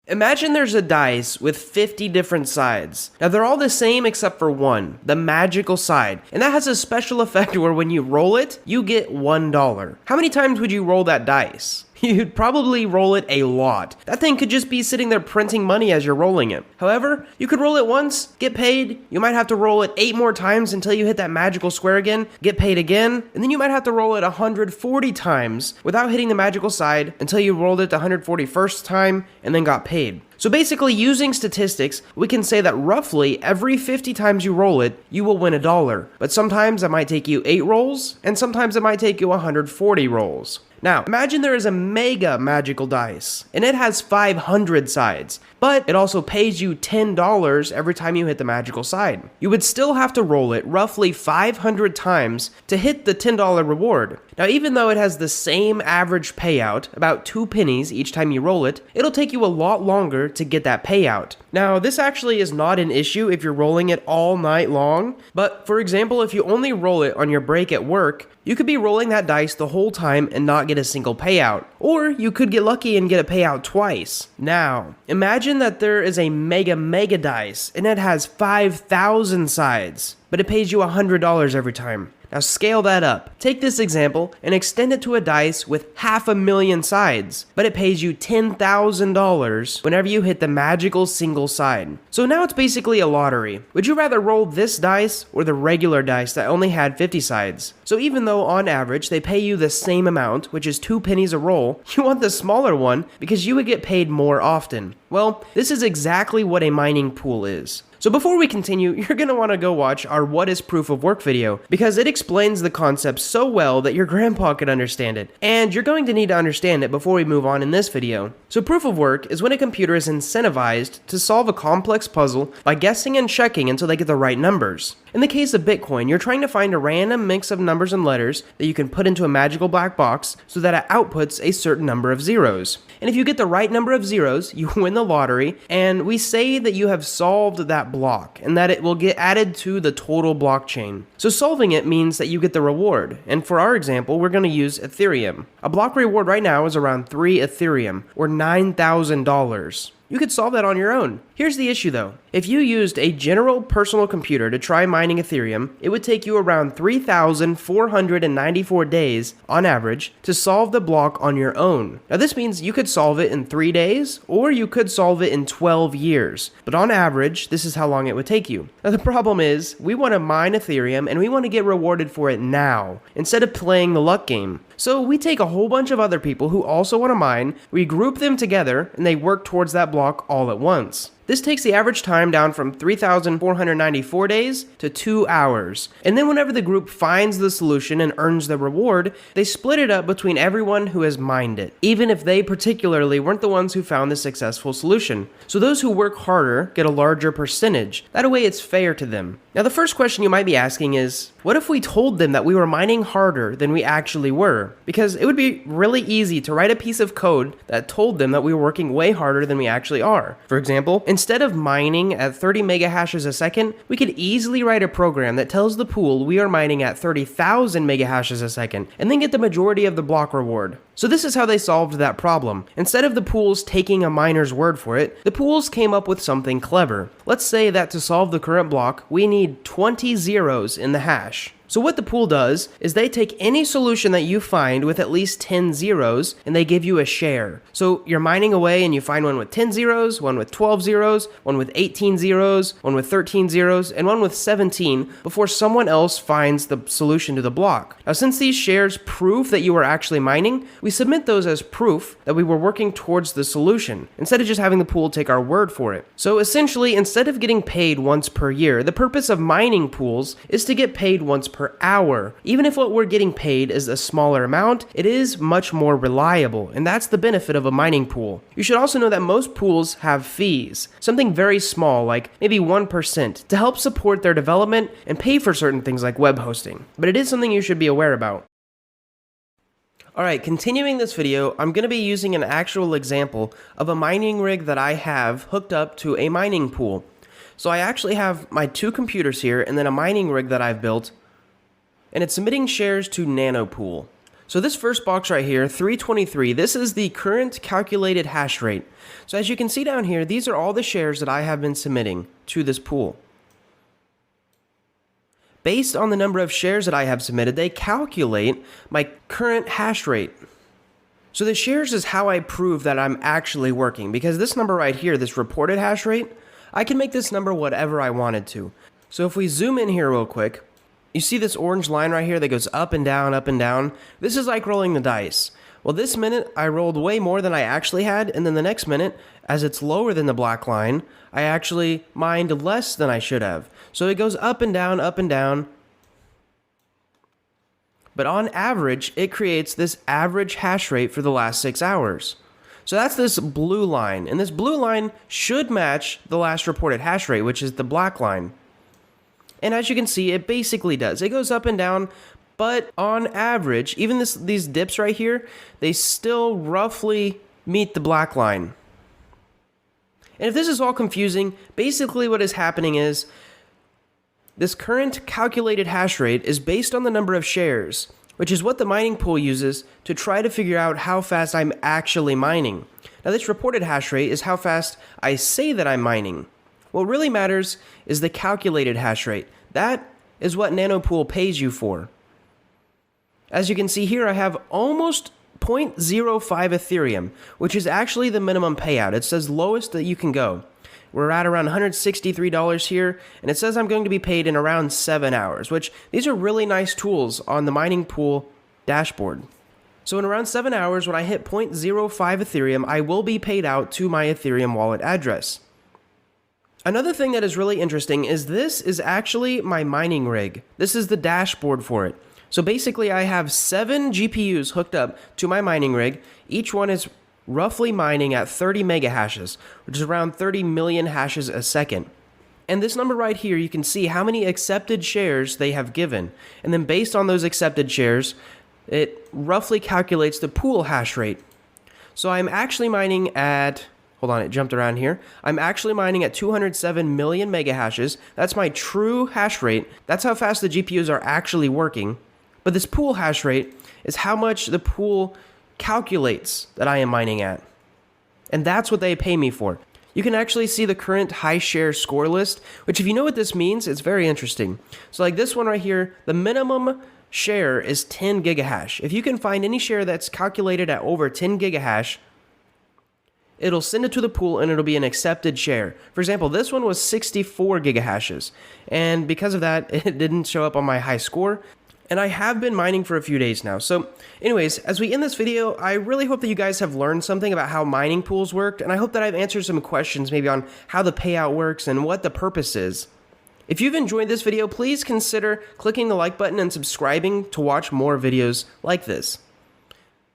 Imagine there's a dice with 50 different sides. Now they're all the same except for one, the magical side. And that has a special effect where when you roll it, you get $1. How many times would you roll that dice? You'd probably roll it a lot. That thing could just be sitting there printing money as you're rolling it. However, you could roll it once, get paid, you might have to roll it 8 more times until you hit that magical square again, get paid again, and then you might have to roll it 140 times without hitting the magical side until you rolled it the 141st time and then got paid. So basically, using statistics, we can say that roughly every 50 times you roll it, you will win $1. But sometimes it might take you 8 rolls, and sometimes it might take you 140 rolls. Now, imagine there is a mega magical dice, and it has 500 sides, but it also pays you $10 every time you hit the magical side. You would still have to roll it roughly 500 times to hit the $10 reward. Now, even though it has the same average payout, about 2 pennies each time you roll it, it'll take you a lot longer to get that payout. Now, this actually is not an issue if you're rolling it all night long, but for example, if you only roll it on your break at work, you could be rolling that dice the whole time and not get a single payout. Or you could get lucky and get a payout twice. Now, imagine that there is a mega dice and it has 5,000 sides, but it pays you $100 every time. Now scale that up. Take this example and extend it to a dice with 500,000 sides, but it pays you $10,000 whenever you hit the magical single side. So now it's basically a lottery. Would you rather roll this dice or the regular dice that only had 50 sides? So even though on average they pay you the same amount, which is 2 pennies a roll, you want the smaller one because you would get paid more often. Well, this is exactly what a mining pool is. So before we continue, you're going to want to go watch our What is Proof of Work video, because it explains the concept so well that your grandpa could understand it, and you're going to need to understand it before we move on in this video. So proof of work is when a computer is incentivized to solve a complex puzzle by guessing and checking until they get the right numbers. In the case of Bitcoin, you're trying to find a random mix of numbers and letters that you can put into a magical black box so that it outputs a certain number of zeros. And if you get the right number of zeros, you win the lottery, and we say that you have solved that block and that it will get added to the total blockchain. So solving it means that you get the reward, and for our example, we're going to use Ethereum. A block reward right now is around 3 Ethereum, or $9,000. You could solve that on your own. Here's the issue though. If you used a general personal computer to try mining Ethereum, it would take you around 3,494 days on average to solve the block on your own. Now this means you could solve it in 3 days, or you could solve it in 12 years. But on average, this is how long it would take you. Now the problem is, we want to mine Ethereum and we want to get rewarded for it now, instead of playing the luck game. So we take a whole bunch of other people who also want to mine, we group them together, and they work towards that block all at once. This takes the average time down from 3,494 days to 2 hours. And then whenever the group finds the solution and earns the reward, they split it up between everyone who has mined it, even if they particularly weren't the ones who found the successful solution. So those who work harder get a larger percentage. That way it's fair to them. Now the first question you might be asking is, what if we told them that we were mining harder than we actually were? Because it would be really easy to write a piece of code that told them that we were working way harder than we actually are. For example, instead of mining at 30 megahashes a second, we could easily write a program that tells the pool we are mining at 30,000 megahashes a second, and then get the majority of the block reward. So this is how they solved that problem. Instead of the pools taking a miner's word for it, the pools came up with something clever. Let's say that to solve the current block, we need 20 zeros in the hash. So what the pool does is they take any solution that you find with at least 10 zeros and they give you a share. So you're mining away and you find one with 10 zeros, one with 12 zeros, one with 18 zeros, one with 13 zeros, and one with 17 before someone else finds the solution to the block. Now since these shares prove that you are actually mining, we submit those as proof that we were working towards the solution, instead of just having the pool take our word for it. So essentially, instead of getting paid once per year, the purpose of mining pools is to get paid once per hour. Even if what we're getting paid is a smaller amount, it is much more reliable, and that's the benefit of a mining pool. You should also know that most pools have fees, something very small like maybe 1%, to help support their development and pay for certain things like web hosting. But it is something you should be aware about. Alright, continuing this video, I'm going to be using an actual example of a mining rig that I have hooked up to a mining pool. So I actually have my 2 computers here and then a mining rig that I've built, and it's submitting shares to Nanopool. So this first box right here, 323, this is the current calculated hash rate. So as you can see down here, these are all the shares that I have been submitting to this pool. Based on the number of shares that I have submitted, they calculate my current hash rate. So the shares is how I prove that I'm actually working, because this number right here, this reported hash rate, I can make this number whatever I wanted to. So if we zoom in here real quick, you see this orange line right here that goes up and down, up and down. This is like rolling the dice. Well, this minute I rolled way more than I actually had, and then the next minute, as it's lower than the black line, I actually mined less than I should have. So it goes up and down, up and down. But on average, it creates this average hash rate for the last 6 hours. So that's this blue line, and this blue line should match the last reported hash rate, which is the black line. And as you can see, it basically does. It goes up and down, but on average, even these dips right here, they still roughly meet the black line. And if this is all confusing, basically what is happening is this current calculated hash rate is based on the number of shares, which is what the mining pool uses to try to figure out how fast I'm actually mining. Now this reported hash rate is how fast I say that I'm mining. What really matters is the calculated hash rate. That is what Nanopool pays you for. As you can see here, I have almost 0.05 Ethereum, which is actually the minimum payout. It says lowest that you can go. We're at around $163 here, and it says I'm going to be paid in around 7 hours, which these are really nice tools on the mining pool dashboard. So in around 7 hours, when I hit 0.05 Ethereum, I will be paid out to my Ethereum wallet address. Another thing that is really interesting is this is actually my mining rig. This is the dashboard for it. So basically I have 7 GPUs hooked up to my mining rig. Each one is roughly mining at 30 mega hashes, which is around 30 million hashes a second. And this number right here, you can see how many accepted shares they have given. And then based on those accepted shares, it roughly calculates the pool hash rate. So I'm actually mining at... Hold on, it jumped around here. I'm actually mining at 207 million mega hashes. That's my true hash rate. That's how fast the GPUs are actually working. But this pool hash rate is how much the pool calculates that I am mining at. And that's what they pay me for. You can actually see the current high share score list, which if you know what this means, it's very interesting. So like this one right here, the minimum share is 10 gigahash. If you can find any share that's calculated at over 10 gigahash, it'll send it to the pool and it'll be an accepted share. For example, this one was 64 gigahashes, and because of that, it didn't show up on my high score. And I have been mining for a few days now. So anyways, as we end this video, I really hope that you guys have learned something about how mining pools worked, and I hope that I've answered some questions maybe on how the payout works and what the purpose is. If you've enjoyed this video, please consider clicking the like button and subscribing to watch more videos like this.